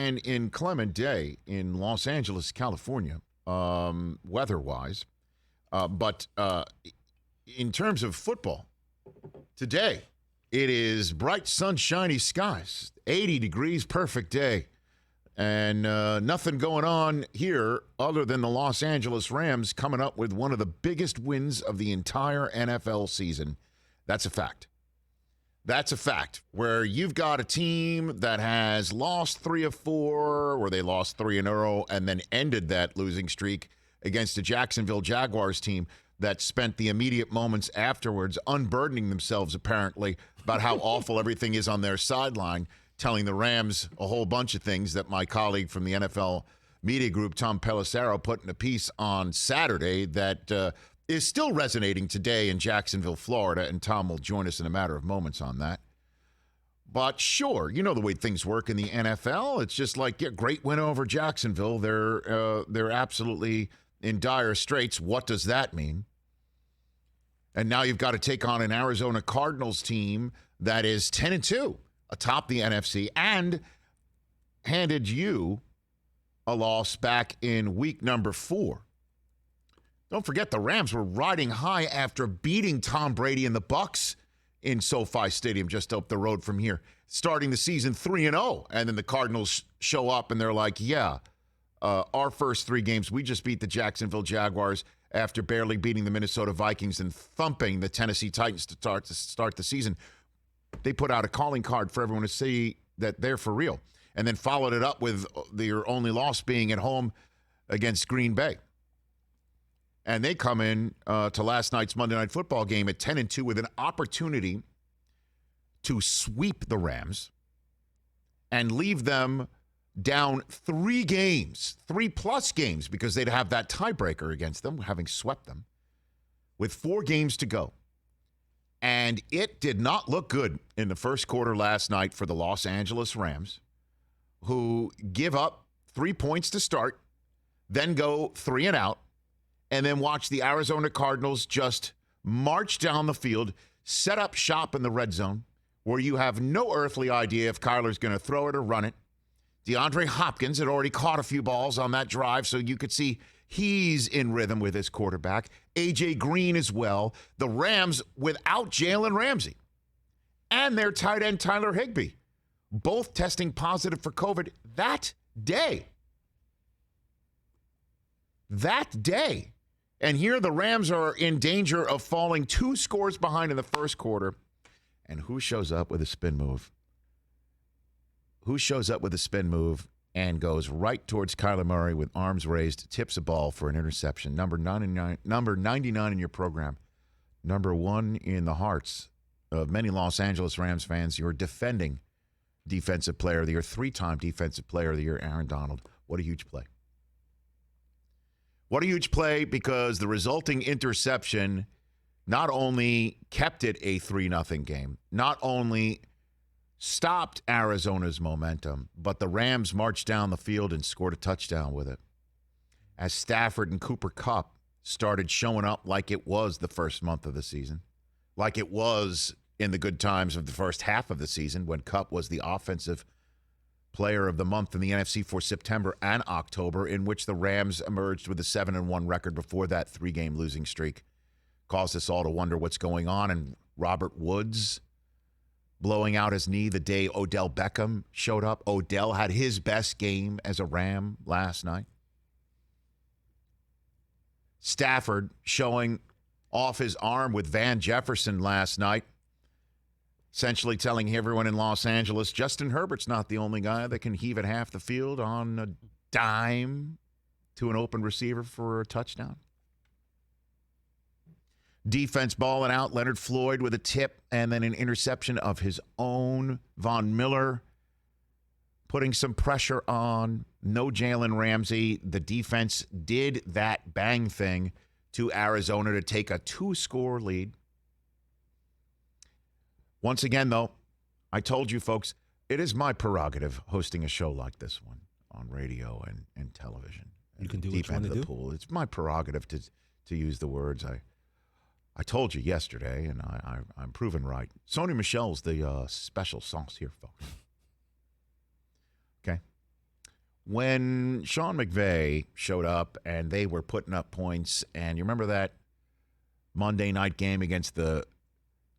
an inclement day in Los Angeles, California, weather-wise. But in terms of football, today it is bright, sunshiny skies, 80 degrees, perfect day. And nothing going on here other than the Los Angeles Rams coming up with one of the biggest wins of the entire NFL season. That's a fact. That's a fact. Where you've got a team that has lost 3 of 4, where they lost 3 in a row, and then ended that losing streak against a Jacksonville Jaguars team that spent the immediate moments afterwards unburdening themselves, apparently, about how awful everything is on their sideline, telling the Rams a whole bunch of things that my colleague from the NFL media group, Tom Pelissero, put in a piece on Saturday that is still resonating today in Jacksonville, Florida, and Tom will join us in a matter of moments on that. But sure, you know the way things work in the NFL. It's just like, yeah, great win over Jacksonville. They're absolutely in dire straits. What does that mean? And now you've got to take on an Arizona Cardinals team that is 10-2. Atop the NFC, and handed you a loss back in week number 4. Don't forget, the Rams were riding high after beating Tom Brady and the Bucs in SoFi Stadium just up the road from here, starting the season 3-0. And then the Cardinals show up and they're like, yeah, our first 3 games, we just beat the Jacksonville Jaguars after barely beating the Minnesota Vikings and thumping the Tennessee Titans to start the season. They put out a calling card for everyone to see that they're for real, and then followed it up with their only loss being at home against Green Bay. And they come in to last night's Monday Night Football game at 10-2 with an opportunity to sweep the Rams and leave them down 3 games, 3+ games, because they'd have that tiebreaker against them, having swept them, with 4 games to go. And it did not look good in the first quarter last night for the Los Angeles Rams, who give up 3 points to start, then go 3 and out, and then watch the Arizona Cardinals just march down the field, set up shop in the red zone, where you have no earthly idea if Kyler's going to throw it or run it. DeAndre Hopkins had already caught a few balls on that drive, so you could see he's in rhythm with his quarterback. A.J. Green as well. The Rams without Jalen Ramsey. And their tight end, Tyler Higbee, both testing positive for COVID that day. That day. And here the Rams are in danger of falling 2 scores behind in the first quarter. And who shows up with a spin move? Who shows up with a spin move and goes right towards Kyler Murray with arms raised, tips a ball for an interception? Number 99 in your program. Number 1 in the hearts of many Los Angeles Rams fans. Your defending defensive player of the year, 3-time defensive player of the year, Aaron Donald. What a huge play. What a huge play, because the resulting interception not only kept it a 3-0 game, not only stopped Arizona's momentum, but the Rams marched down the field and scored a touchdown with it. As Stafford and Cooper Kupp started showing up like it was the first month of the season, like it was in the good times of the first half of the season when Kupp was the offensive player of the month in the NFC for September and October, in which the Rams emerged with a 7-1 record before that 3-game losing streak. Caused us all to wonder what's going on. And Robert Woods blowing out his knee the day Odell Beckham showed up. Odell had his best game as a Ram last night. Stafford showing off his arm with Van Jefferson last night, essentially telling everyone in Los Angeles, Justin Herbert's not the only guy that can heave it half the field on a dime to an open receiver for a touchdown. Defense balling out. Leonard Floyd with a tip and then an interception of his own. Von Miller putting some pressure on. No Jalen Ramsey. The defense did that bang thing to Arizona to take a 2-score lead. Once again, though, I told you folks, it is my prerogative hosting a show like this one on radio and television. You can do deep what you end want of to the do. pool. It's my prerogative to use the words. I told you yesterday, and I'm proven right. Sony Michel's the special sauce here, folks. Okay? when Sean McVay showed up and they were putting up points, and you remember that Monday night game against the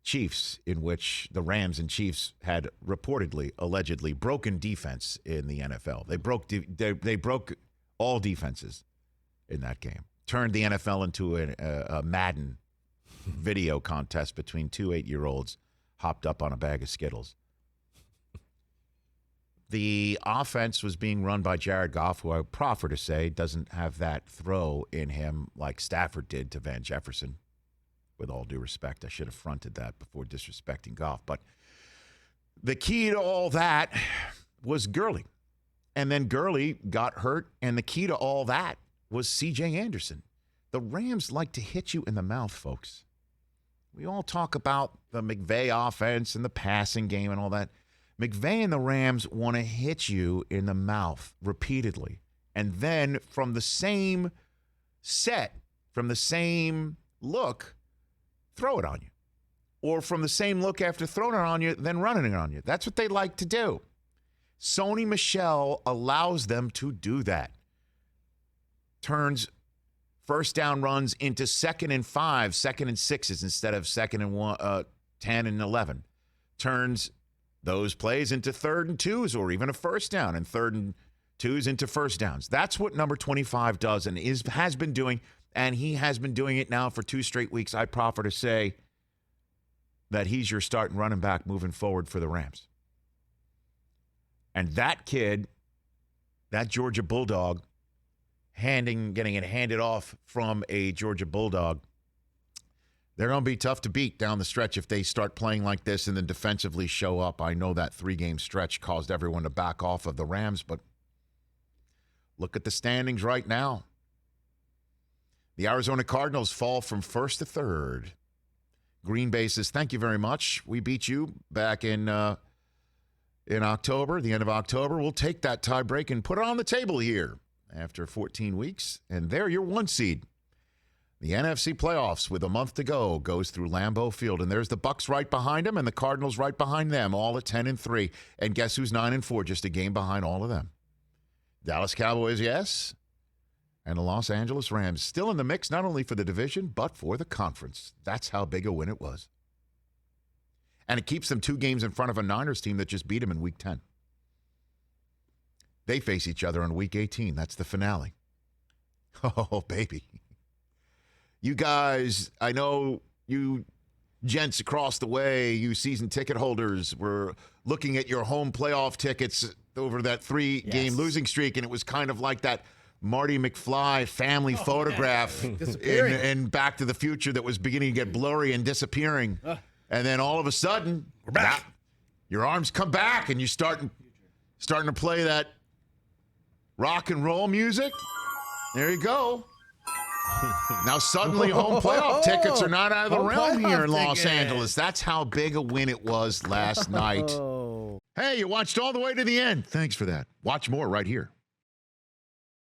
Chiefs in which the Rams and Chiefs had reportedly, allegedly broken defense in the NFL. They broke all defenses in that game. Turned the NFL into a Madden video contest between two 8-year-olds hopped up on a bag of Skittles. The offense was being run by Jared Goff, who I proffer to say doesn't have that throw in him like Stafford did to Van Jefferson. With all due respect, I should have fronted that before disrespecting Goff. But the key to all that was Gurley. And then Gurley got hurt, and the key to all that was C.J. Anderson. The Rams like to hit you in the mouth, folks. We all talk about the McVay offense and the passing game and all that. McVay and the Rams want to hit you in the mouth repeatedly. And then from the same set, from the same look, throw it on you. Or from the same look after throwing it on you, then running it on you. That's what they like to do. Sony Michel allows them to do that. Turns first down runs into 2nd and 5, 2nd and 6s instead of 2nd and 10 and 11. Turns those plays into 3rd and 2s or even a first down, and 3rd and 2s into first downs. That's what number 25 does and has been doing, and he has been doing it now for 2 straight weeks. I proffer to say that he's your starting running back moving forward for the Rams. And that kid, that Georgia Bulldog, getting it handed off from a Georgia Bulldog, they're going to be tough to beat down the stretch if they start playing like this and then defensively show up. I know that 3-game stretch caused everyone to back off of the Rams, but look at the standings right now. The Arizona Cardinals fall from 1st to 3rd. Green Bay says, thank you very much. We beat you back in October, the end of October. We'll take that tie break and put it on the table here after 14 weeks. And there, your 1 seed. The NFC playoffs with a month to go goes through Lambeau Field. And there's the Bucs right behind them and the Cardinals right behind them, all at 10-3. And guess who's 9-4, just a game behind all of them. Dallas Cowboys, yes. And the Los Angeles Rams still in the mix, not only for the division, but for the conference. That's how big a win it was. And it keeps them 2 games in front of a Niners team that just beat them in Week 10. They face each other on Week 18. That's the finale. Oh, baby. You guys, I know you gents across the way, you season ticket holders, were looking at your home playoff tickets over that 3-game losing streak, and it was kind of like that Marty McFly family photograph in Back to the Future that was beginning to get blurry and disappearing. And then all of a sudden, we're back. Your arms come back, and you're starting to play that rock and roll music. There you go. Now suddenly home playoff tickets are not out of the realm here in Los Angeles. That's how big a win it was last night. Hey, you watched all the way to the end. Thanks for that. Watch more right here.